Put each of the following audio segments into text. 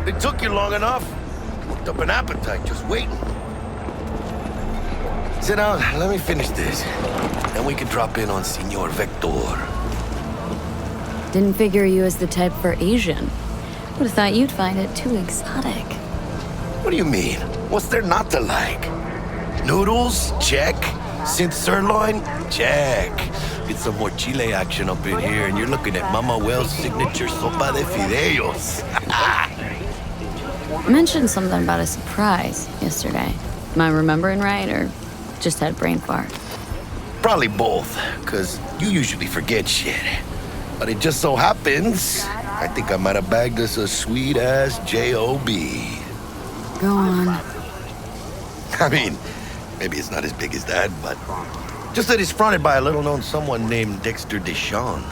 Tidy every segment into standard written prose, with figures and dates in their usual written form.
It took you long enough. Worked up an appetite just waiting. Sit down, let me finish this. Then we can drop in on Senor Vector. Didn't figure you as the type for Asian. Would've thought you'd find it too exotic. What do you mean? What's there not to like? Noodles? Check. Synth sirloin? Check. Get some more chile action up in here, and you're looking at Mama Wells' signature sopa de fideos. You mentioned something about a surprise yesterday. Am I remembering right, or just had brain fart? Probably both, because you usually forget shit. But it just so happens, I think I might have bagged us a sweet-ass J.O.B. Go on. I mean, maybe it's not as big as that, but just that it's fronted by a little-known someone named Dexter Deshawn.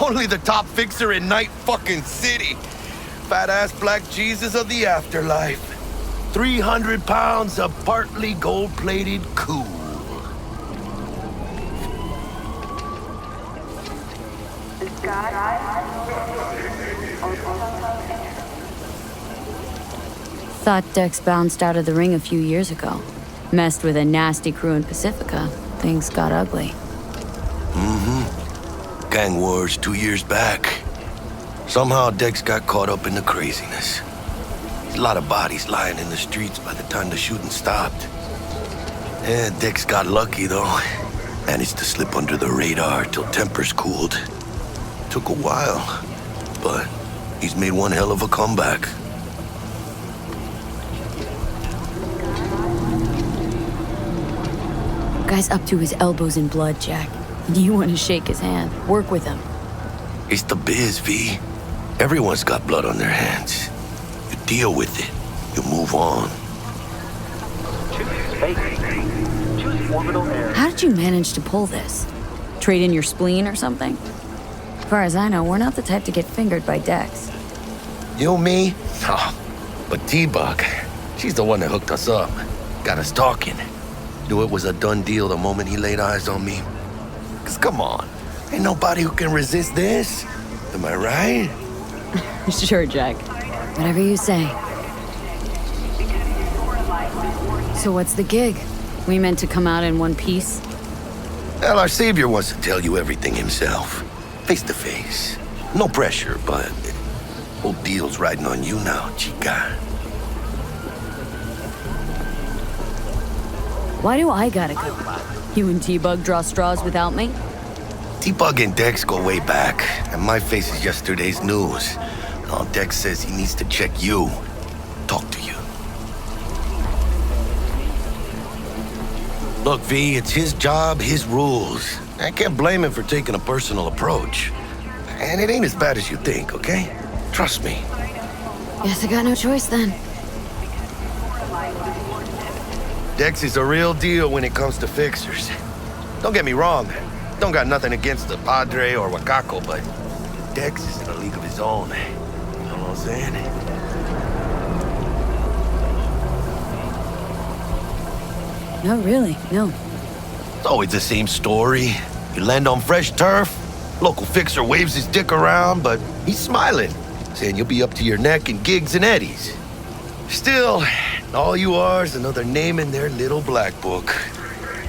Only the top fixer in Night fucking City. Fat-ass black Jesus of the afterlife. 300 pounds of partly gold-plated cool. Thought Dex bounced out of the ring a few years ago. Messed with a nasty crew in Pacifica. Things got ugly. Mm-hmm. Gang wars 2 years back. Somehow Dex got caught up in the craziness. A lot of bodies lying in the streets by the time the shooting stopped. Yeah, Dex got lucky though. Managed to slip under the radar till tempers cooled. Took a while, but he's made one hell of a comeback. Guy's up to his elbows in blood, Jack. You want to shake his hand, work with him. It's the biz, V. Everyone's got blood on their hands. You deal with it. You move on. How did you manage to pull this? Trade in your spleen or something? As far as I know, we're not the type to get fingered by Dex. You, me? Oh, but T-Bug, she's the one that hooked us up. Got us talking. Knew it was a done deal the moment he laid eyes on me. 'Cause come on, ain't nobody who can resist this. Am I right? Sure, Jack. Whatever you say. So what's the gig? We meant to come out in one piece? Well, our savior wants to tell you everything himself. Face to face. No pressure, but whole deal's riding on you now, chica. Why do I gotta go? You and T-Bug draw straws without me? T-Bug and Dex go way back, and my face is yesterday's news. Now Dex says he needs to check you. Talk to you. Look, V, it's his job, his rules. I can't blame him for taking a personal approach. And it ain't as bad as you think, okay? Trust me. Guess I got no choice then. Dex is a real deal when it comes to fixers. Don't get me wrong. Don't got nothing against the Padre or Wakako, but Dex is in a league of his own. You know what I'm saying? No, really, no. It's always the same story. You land on fresh turf, local fixer waves his dick around, but he's smiling, saying you'll be up to your neck in gigs and eddies. Still, all you are is another name in their little black book.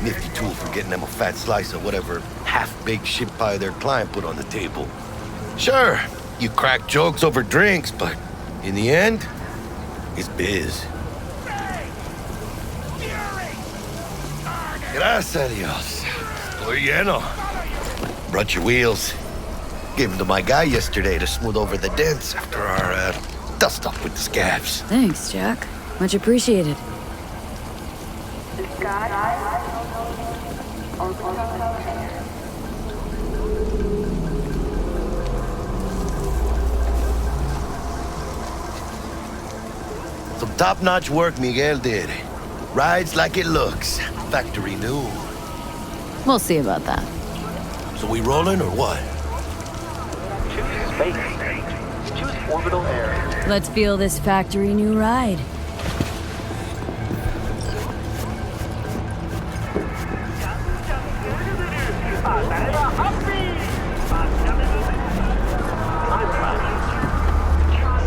Nifty tool for getting them a fat slice of whatever half-baked shit pie their client put on the table. Sure, you crack jokes over drinks, but in the end, it's biz. Gracias a Dios. Estoy lleno. Brought your wheels. Gave them to my guy yesterday to smooth over the dents after our dust-up with the scabs. Thanks, Jack. Much appreciated. Some top-notch work Miguel did. Rides like it looks. Factory new. We'll see about that. So we rolling or what? Choose space. Choose orbital air. Let's feel this factory new ride.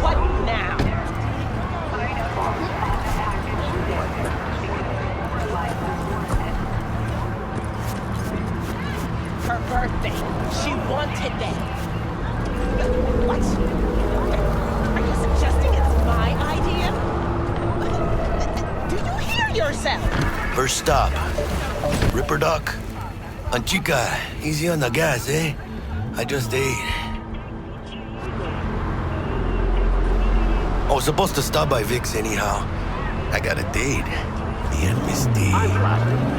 What now? First stop. Ripper Duck. Anchica, easy on the gas, eh? I just ate. I was supposed to stop by Vic's anyhow. I got a date. Me and Miss D.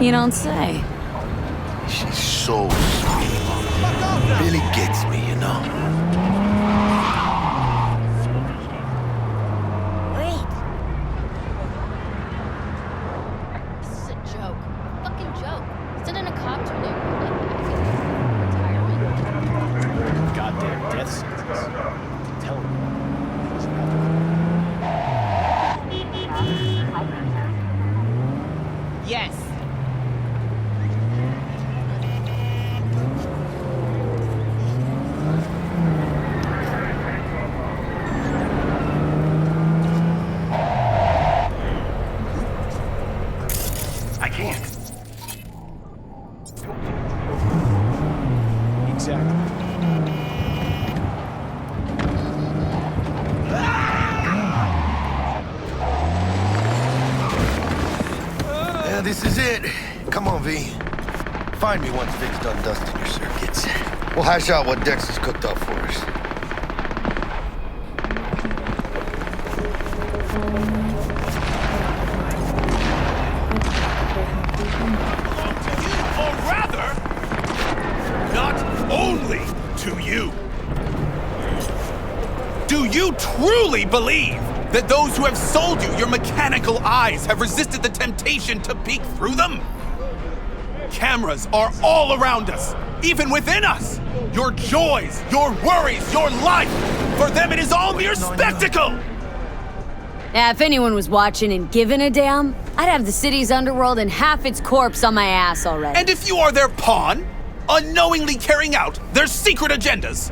You don't say. She's so sweet. Really gets me, you know? Wait. This is a joke. Fucking joke. Sit in a cop to an airport like that. Retirement. Goddamn death sentence. Tell me. Yes. I can't. Exactly. Yeah, this is it. Come on, V. Find me once Vic's done dusting your circuits. We'll hash out what Dex has cooked up for us. Or rather, not only to you. Do you truly believe that those who have sold you your mechanical eyes have resisted the temptation to peek through them? Cameras are all around us, even within us. Your joys, your worries, your life, for them it is all mere spectacle. Yeah, if anyone was watching and giving a damn, I'd have the city's underworld and half its corpse on my ass already. And if you are their pawn, unknowingly carrying out their secret agendas.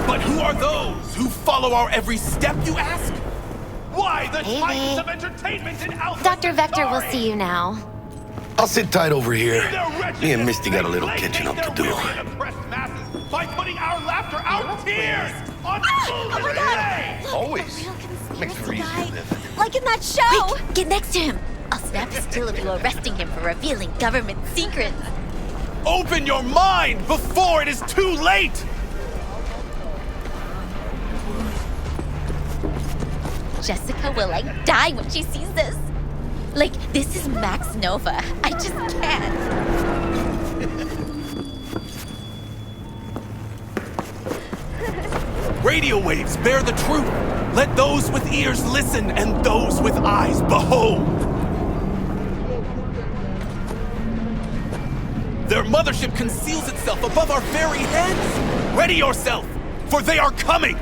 But who are those who follow our every step, you ask? Why the Hey, titans Vic. of entertainment and Alpha Dr. Vector will Centauri? see you now. I'll sit tight over here. In their wretchedness, Me and Misty got a little they catching up placate to their do. weary and oppressed masses by putting our laughter, our tears on Oh my foolish God. things. Always. Real Makes for conspiracy easier guy. living. Like in that show. Quick, get next to him. I'll snap a still of you arresting him for revealing government secrets. Open your mind before it is too late. Jessica will like die when she sees this. Like, this is Max Nova. I just can't. Radio waves bear the truth. Let those with ears listen and those with eyes behold. Their mothership conceals itself above our very heads. Ready yourself, for they are coming.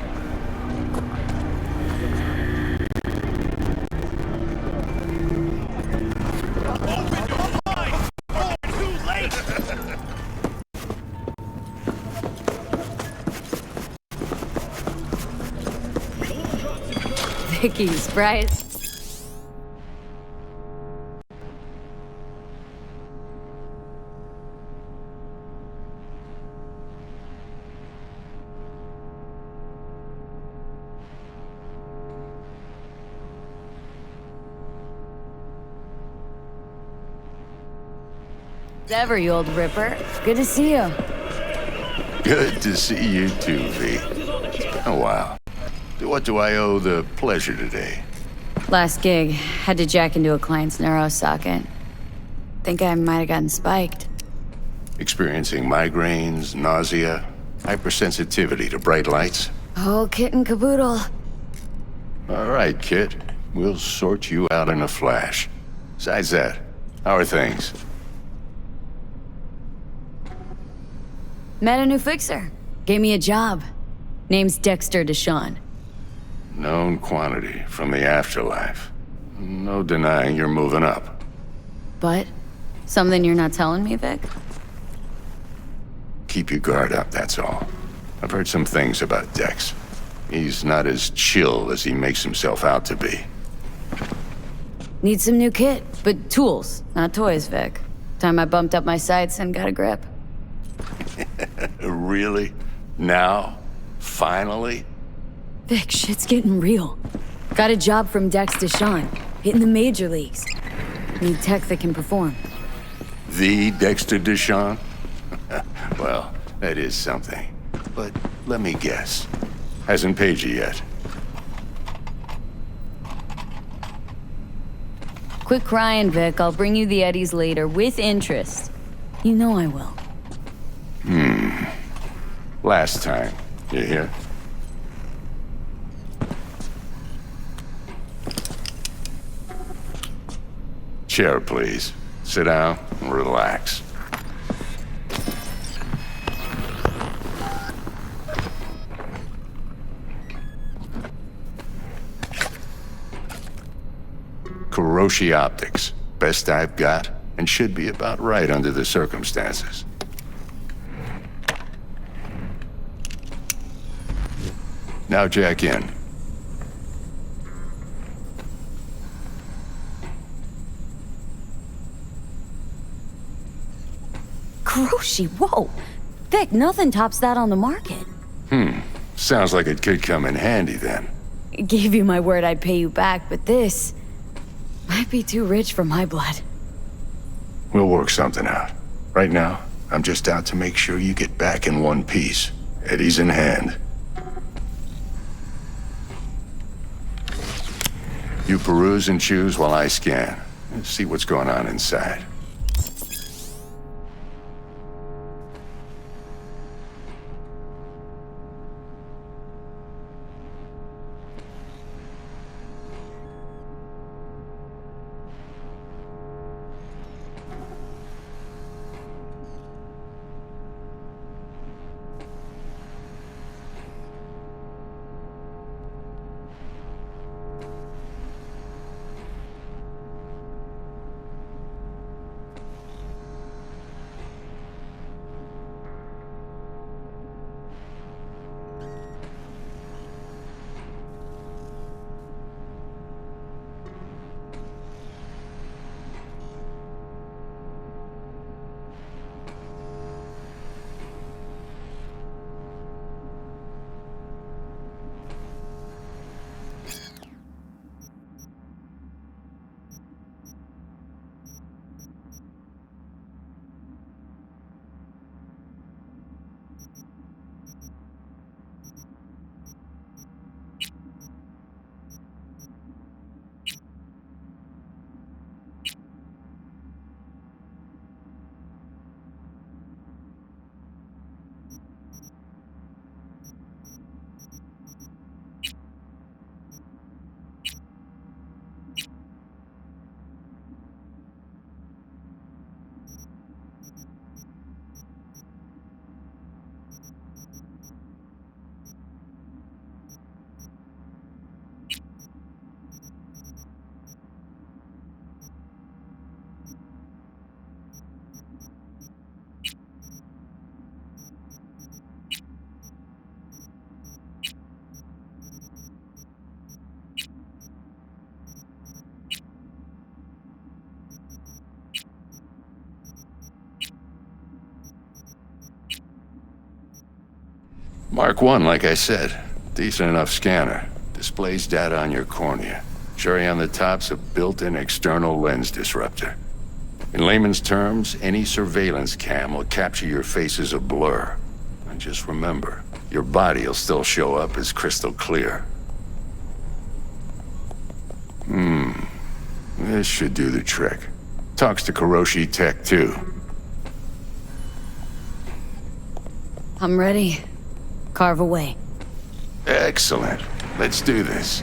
Open your mind before it's too late. Vicky's, right? Ever, you old ripper. Good to see you. Good to see you too, V. It's been a while. What do I owe the pleasure today? Last gig, had to jack into a client's neuro socket. Think I might have gotten spiked. Experiencing migraines, nausea, hypersensitivity to bright lights? Oh, kit and caboodle. All right, kid. We'll sort you out in a flash. Besides that, how are things? Met a new fixer. Gave me a job. Name's Dexter Deshawn. Known quantity from the afterlife. No denying you're moving up. But something you're not telling me, Vic? Keep your guard up, that's all. I've heard some things about Dex. He's not as chill as he makes himself out to be. Need some new kit, but tools, not toys, Vic. Time I bumped up my sights and got a grip. Really? Now? Finally? Vic, shit's getting real. Got a job from Dex Deshawn, hitting the major leagues. Need tech that can perform. The Dexter Deshawn? Well, that is something. But let me guess. Hasn't paid you yet. Quit crying, Vic. I'll bring you the eddies later, with interest. You know I will. Last time. You hear? Chair, please. Sit down and relax. Kuroshi Optics. Best I've got, and should be about right under the circumstances. Now jack in. Kuroshi, whoa! Vic, nothing tops that on the market. Sounds like it could come in handy then. Gave you my word I'd pay you back, but this might be too rich for my blood. We'll work something out. Right now, I'm just out to make sure you get back in one piece. Eddie's in hand. You peruse and choose while I scan. See what's going on inside. Mark 1, like I said. Decent enough scanner. Displays data on your cornea. Cherry on the top's a built-in external lens disruptor. In layman's terms, any surveillance cam will capture your face as a blur. And just remember, your body will still show up as crystal clear. This should do the trick. Talks to Kuroshi Tech, too. I'm ready. Carve away. Excellent. Let's do this.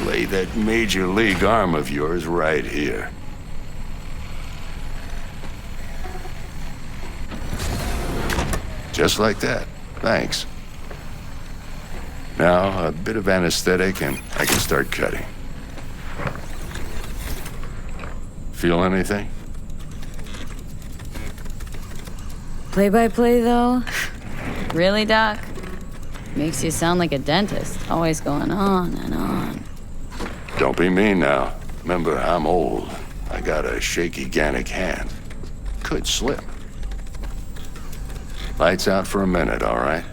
Lay that major league arm of yours right here. Just like that. Thanks. Now, a bit of anesthetic and I can start cutting. Feel anything? Play-by-play, though? Really, Doc? Makes you sound like a dentist, always going on and on. Don't be mean now. Remember, I'm old. I got a shaky Gannic hand. Could slip. Lights out for a minute, all right?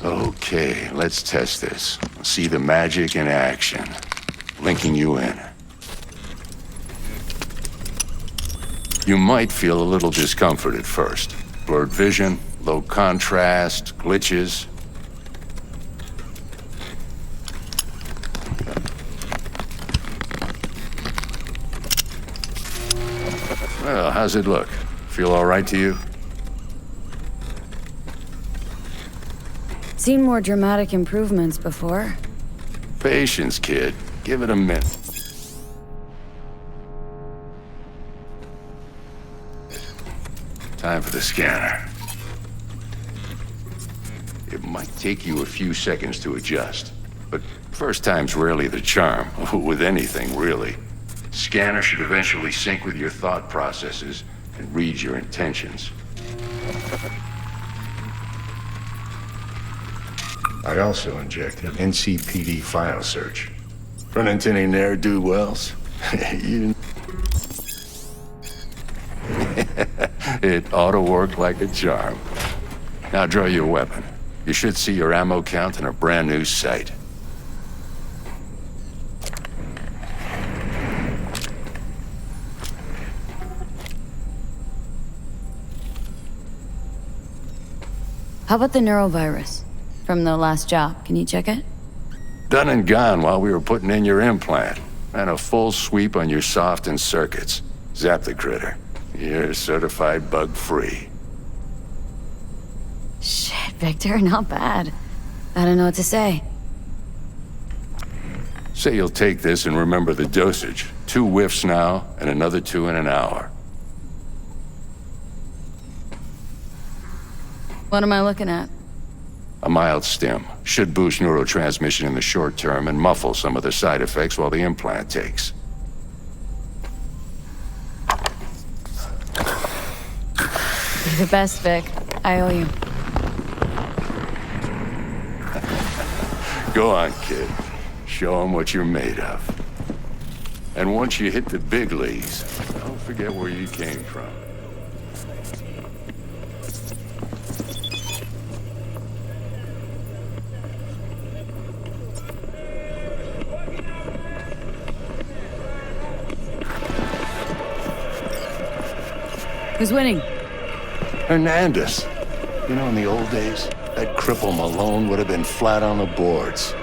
Okay, let's test this. See the magic in action. Linking you in. You might feel a little discomfort at first. Blurred vision, low contrast, glitches. Well, how's it look? Feel all right to you? Seen more dramatic improvements before. Patience, kid. Give it a minute. Time for the scanner. It might take you a few seconds to adjust, but first time's rarely the charm, with anything, really. Scanner should eventually sync with your thought processes and read your intentions. I also injected NCPD file search. Run into any ne'er-do-wells? It ought to work like a charm. Now draw your weapon. You should see your ammo count in a brand new sight. How about the neurovirus? From the last job, can you check it? Done and gone while we were putting in your implant. And a full sweep on your soft and circuits. Zap the critter. You're certified bug-free. Shit, Victor, not bad. I don't know what to say. Say you'll take this and remember the dosage. 2 whiffs now, and another 2 in an hour. What am I looking at? A mild stim. Should boost neurotransmission in the short term and muffle some of the side effects while the implant takes. You're the best, Vic. I owe you. Go on, kid. Show them what you're made of. And once you hit the big leagues, don't forget where you came from. Who's winning? Hernandez. You know, in the old days, that cripple Malone would have been flat on the boards.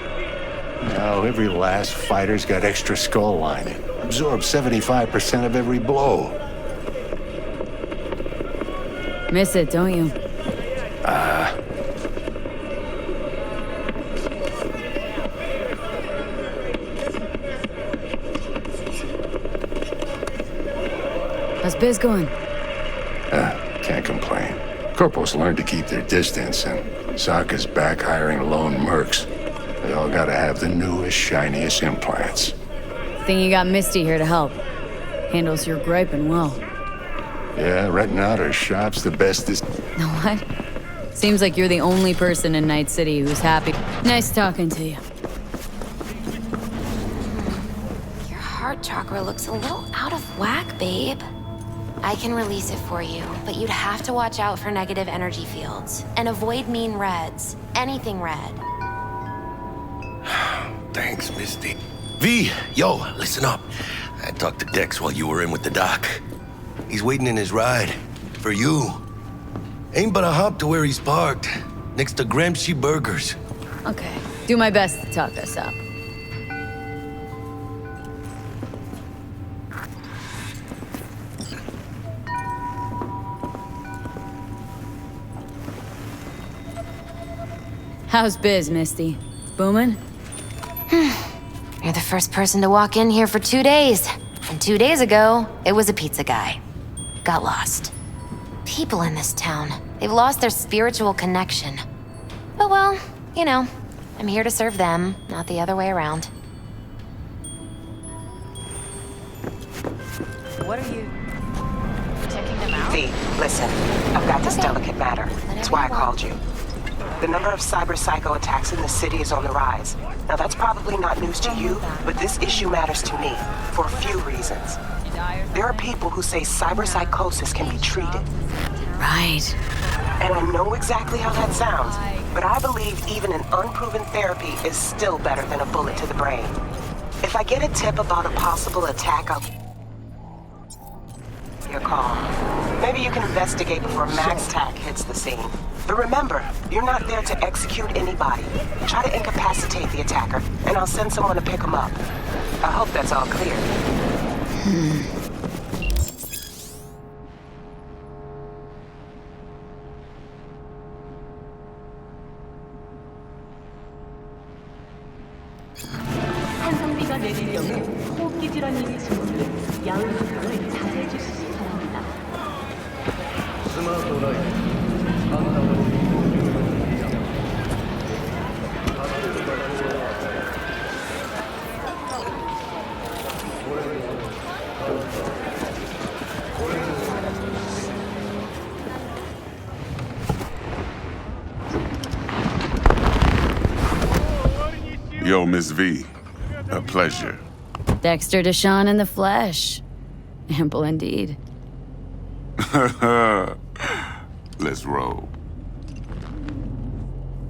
Now, every last fighter's got extra skull lining. Absorbs 75% of every blow. Miss it, don't you? How's biz going? Can't complain. Corporals learned to keep their distance, and Sokka's back hiring lone mercs. They all gotta have the newest, shiniest implants. Think you got Misty here to help. Handles your griping well. Yeah, renting out her shop's the best this... Know what? Seems like you're the only person in Night City who's happy. Nice talking to you. Your heart chakra looks a little out of whack, babe. I can release it for you, but you'd have to watch out for negative energy fields. And avoid mean reds. Anything red. Thanks, Misty. V, yo, listen up. I talked to Dex while you were in with the doc. He's waiting in his ride. For you. Ain't but a hop to where he's parked. Next to Gramsci Burgers. Okay. Do my best to talk us up. How's biz, Misty? Booming? You're the first person to walk in here for 2 days. And 2 days ago, it was a pizza guy. Got lost. People in this town, they've lost their spiritual connection. But well, you know, I'm here to serve them, not the other way around. What are you V, listen. I've got this delicate matter. That's why I called you. The number of cyber psycho attacks in the city is on the rise. Now that's probably not news to you, but this issue matters to me for a few reasons. There are people who say cyber psychosis can be treated. Right. And I know exactly how that sounds, but I believe even an unproven therapy is still better than a bullet to the brain. If I get a tip about a possible attack, I'll your call. Maybe you can investigate before Max Tack hits the scene. But remember, you're not there to execute anybody. Try to incapacitate the attacker, and I'll send someone to pick him up. I hope that's all clear. 한성비가 내릴 경우 호흡기 질환이 있으신 분들은 야외 활동을 자제해 주시기 바랍니다. Yo, Miss V. A pleasure. Dexter Deshawn in the flesh. Ample indeed. Let's roll.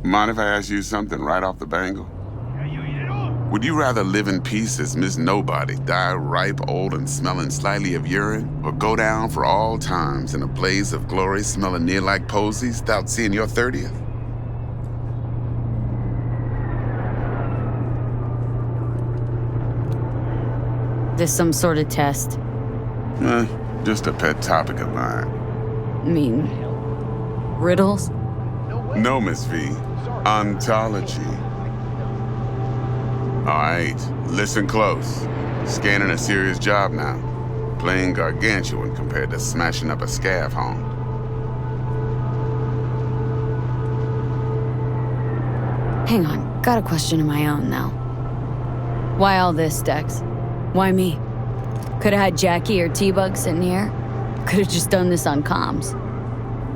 Mind if I ask you something right off the bangle? Would you rather live in peace as Miss Nobody, die ripe, old, and smelling slightly of urine, or go down for all times in a blaze of glory smelling near like posies without seeing your 30th? This some sort of test? Just a pet topic of mine. I mean, riddles? No, Miss V. Ontology. All right, listen close. Scanning a serious job now. Playing gargantuan compared to smashing up a scav home. Hang on, got a question of my own now. Why all this, Dex? Why me? Could've had Jackie or T-Bug sitting here. Could've just done this on comms.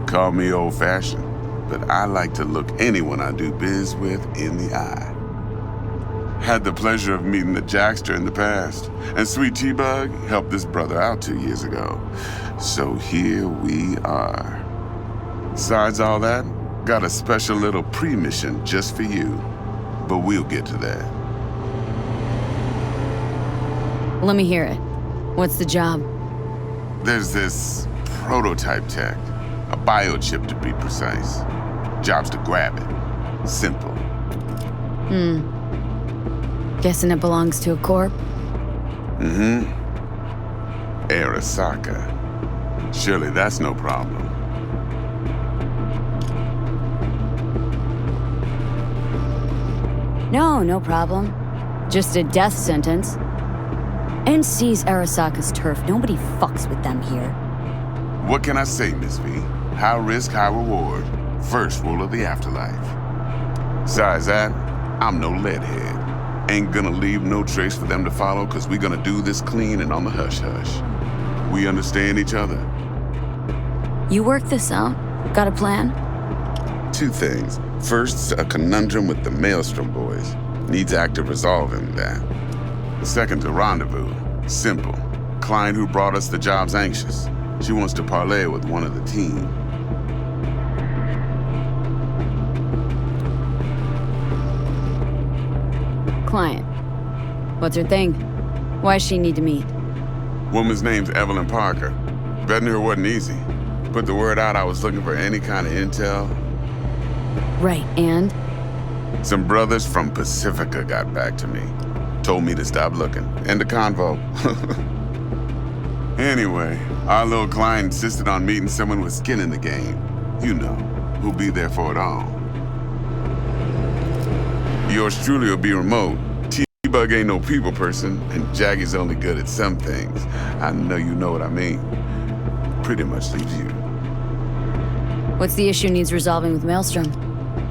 Call me old-fashioned, but I like to look anyone I do biz with in the eye. Had the pleasure of meeting the Jackster in the past, and Sweet T-Bug helped this brother out 2 years ago. So here we are. Besides all that, got a special little pre-mission just for you, but we'll get to that. Let me hear it. What's the job? There's this prototype tech, a biochip to be precise. Job's to grab it. Simple. Guessing it belongs to a corp? Arasaka. Surely that's no problem. No problem. Just a death sentence. NC's Arasaka's turf. Nobody fucks with them here. What can I say, Miss V? High risk, high reward. First rule of the afterlife. Besides that, I'm no leadhead. Ain't gonna leave no trace for them to follow, cause we gonna do this clean and on the hush-hush. We understand each other? You work this out? Got a plan? Two things. First, a conundrum with the Maelstrom boys. Needs active resolving that. Second, a rendezvous. Simple. Client who brought us the job's anxious. She wants to parlay with one of the team. Client. What's her thing? Why does she need to meet? Woman's name's Evelyn Parker. Betting her wasn't easy. Put the word out I was looking for any kind of intel. Right, and? Some brothers from Pacifica got back to me. Told me to stop looking. End the convo. Anyway, our little client insisted on meeting someone with skin in the game. You know, who'll be there for it all. Yours truly will be remote. T-Bug ain't no people person, and Jaggy's only good at some things. I know you know what I mean. Pretty much leaves you. What's the issue needs resolving with Maelstrom?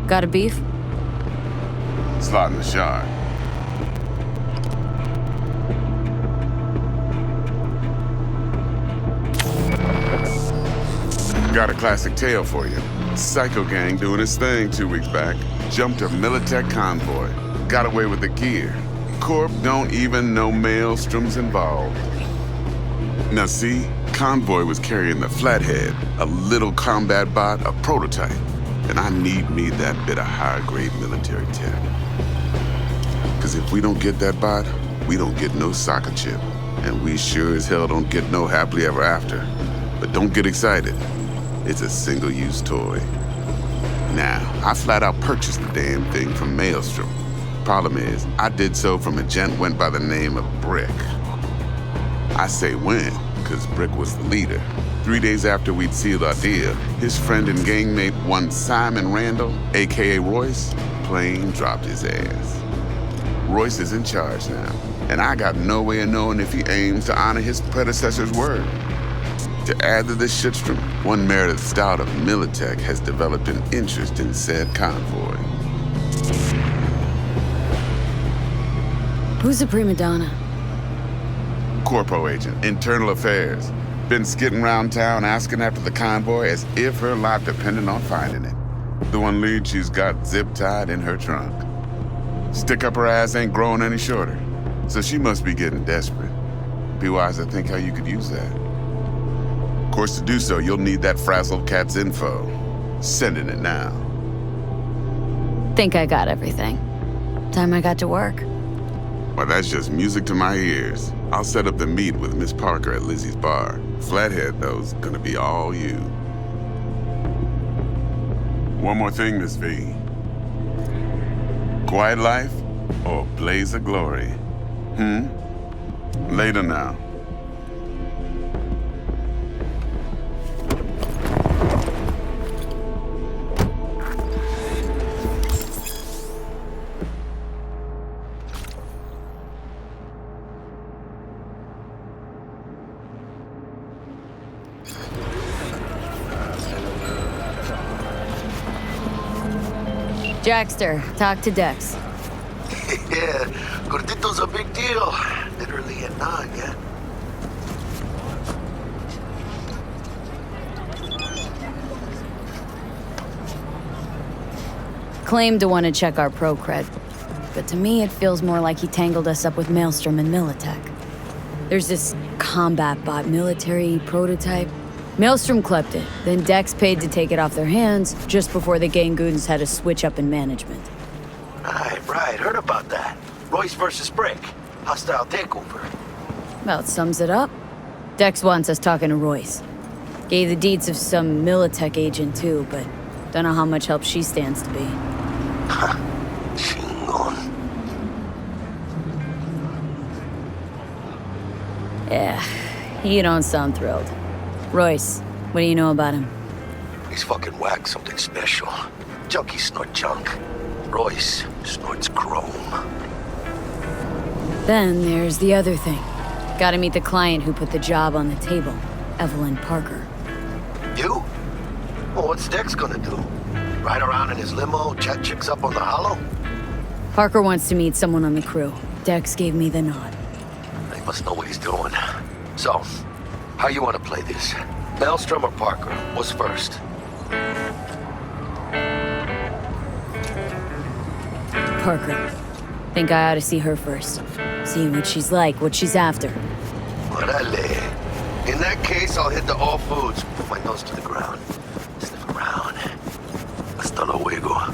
Got a beef? Slot in the shard. Got a classic tale for you. Psycho gang doing his thing 2 weeks back. Jumped a Militech convoy. Got away with the gear. Corp don't even know Maelstrom's involved. Now see, convoy was carrying the Flathead, a little combat bot, a prototype. And I need that bit of high-grade military tech. Because if we don't get that bot, we don't get no soccer chip. And we sure as hell don't get no happily ever after. But don't get excited. It's a single-use toy. Now, I flat out purchased the damn thing from Maelstrom. Problem is, I did so from a gent went by the name of Brick. I say when, because Brick was the leader. 3 days after we'd sealed our deal, his friend and gangmate, one Simon Randall, aka Royce, plain dropped his ass. Royce is in charge now, and I got no way of knowing if he aims to honor his predecessor's word. To add to this shitstorm, one Meredith Stout of Militech has developed an interest in said convoy. Who's the prima donna? Corpo agent, internal affairs. Been skidding around town asking after the convoy as if her life depended on finding it. The one lead she's got zip-tied in her trunk. Stick up her ass ain't growing any shorter, so she must be getting desperate. Be wise to think how you could use that. Of course, to do so, you'll need that frazzled cat's info. Sending it now. Think I got everything. Time I got to work. Well, that's just music to my ears. I'll set up the meet with Miss Parker at Lizzie's bar. Flathead, though's gonna be all you. One more thing, Miss V. Quiet life or blaze of glory? Later now. Jackster, talk to Dex. Yeah, Gordito's a big deal. Literally at 9, yeah? Claimed to want to check our pro cred, but to me it feels more like he tangled us up with Maelstrom and Militech. There's this combat bot military prototype. Maelstrom clept it, then Dex paid to take it off their hands just before the Gangoons had a switch up in management. Right, heard about that. Royce versus Brick. Hostile takeover. About sums it up. Dex wants us talking to Royce. Gave the deeds of some Militech agent too, but don't know how much help she stands to be. Chingon. Yeah, he don't sound thrilled. Royce, what do you know about him? He's fucking whack, something special. Junkies snort junk. Royce snorts chrome. Then there's the other thing. Gotta meet the client who put the job on the table, Evelyn Parker. You? Well, what's Dex gonna do? Ride around in his limo, chat chicks up on the hollow? Parker wants to meet someone on the crew. Dex gave me the nod. He must know what he's doing. So, how you want to play this? Maelstrom or Parker? What's first? Parker. Think I ought to see her first. See what she's like, what she's after. Orale. In that case, I'll hit the all foods. Put my nose to the ground. Sniff around. Hasta luego.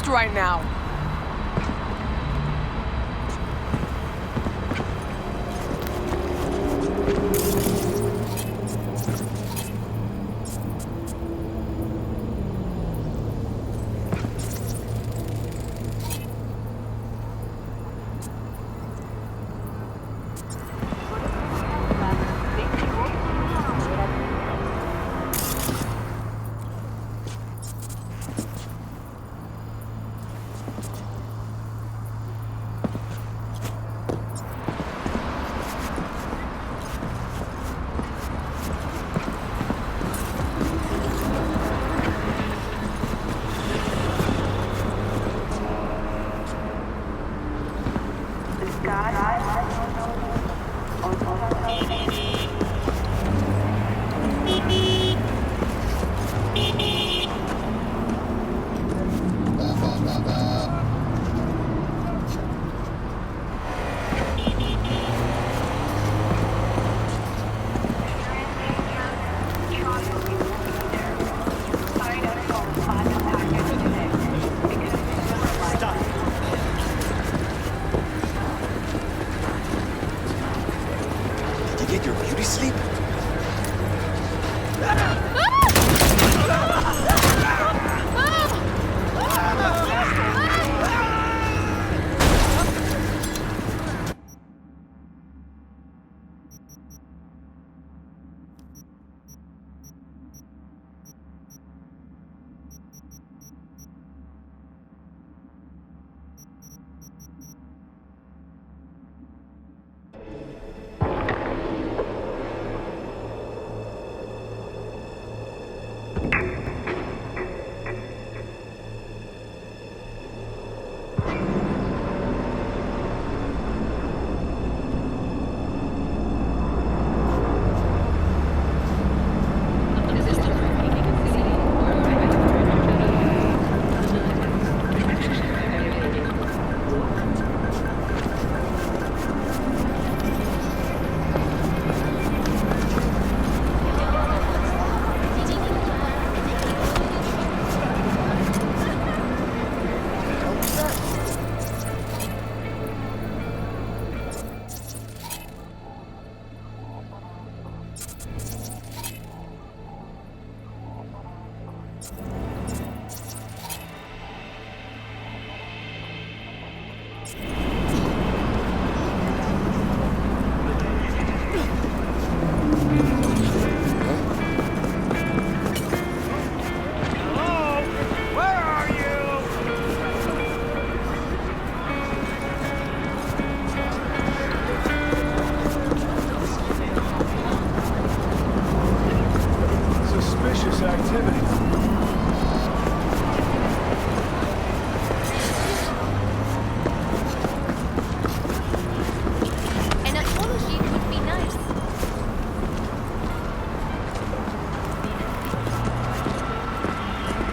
confused right now.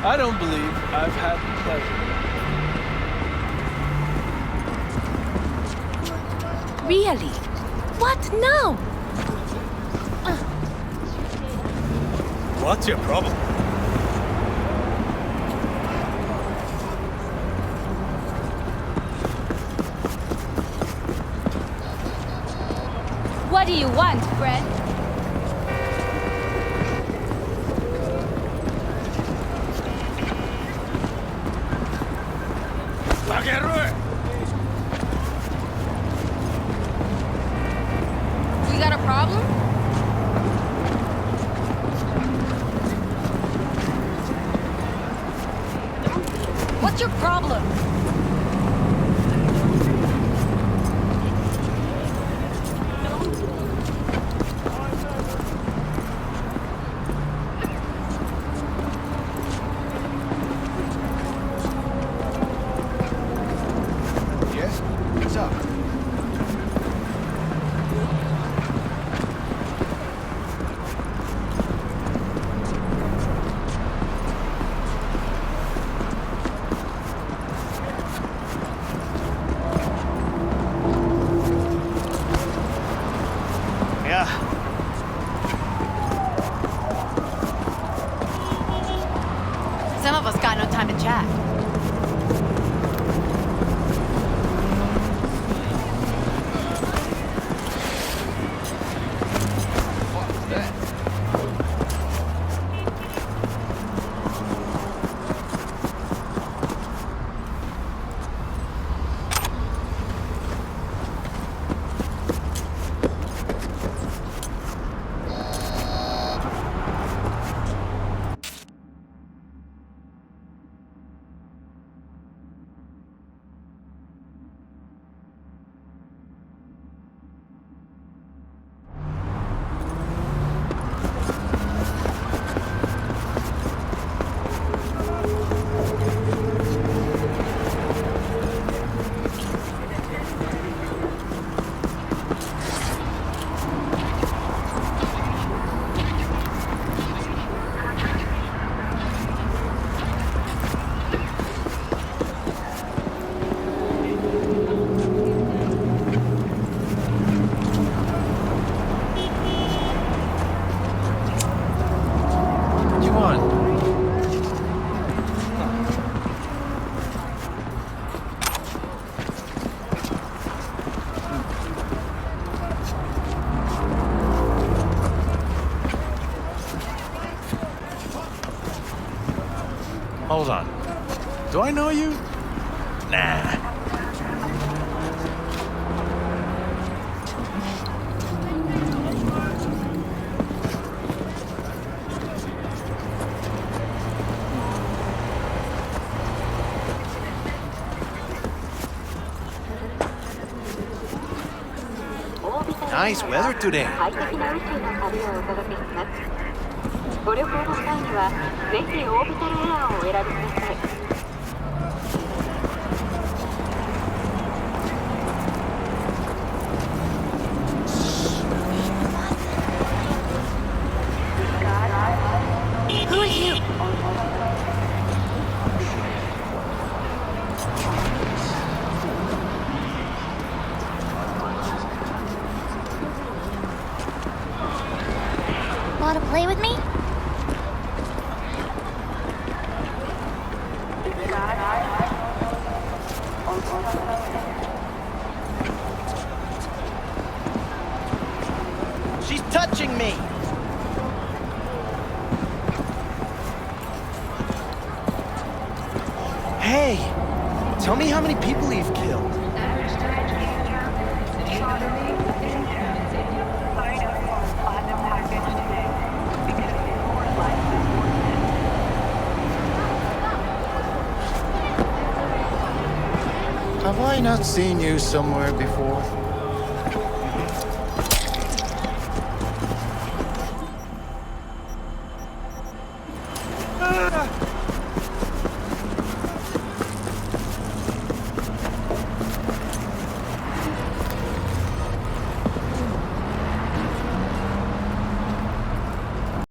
I don't believe I've had the pleasure. Really? What now? What's your problem? What do you want, friend? We got a problem? What's your problem? Yes? What's up? Yeah. Some of us got no time to chat. Hold on. Do I know you? Nah. Nice weather today. 快適な宇宙の旅をお届けします。ご旅行の際にはぜひオービタルエアーをお選びください。Who are you? Want to play with me? She's touching me! Hey! Tell me how many people you've killed. Have I not seen you somewhere before?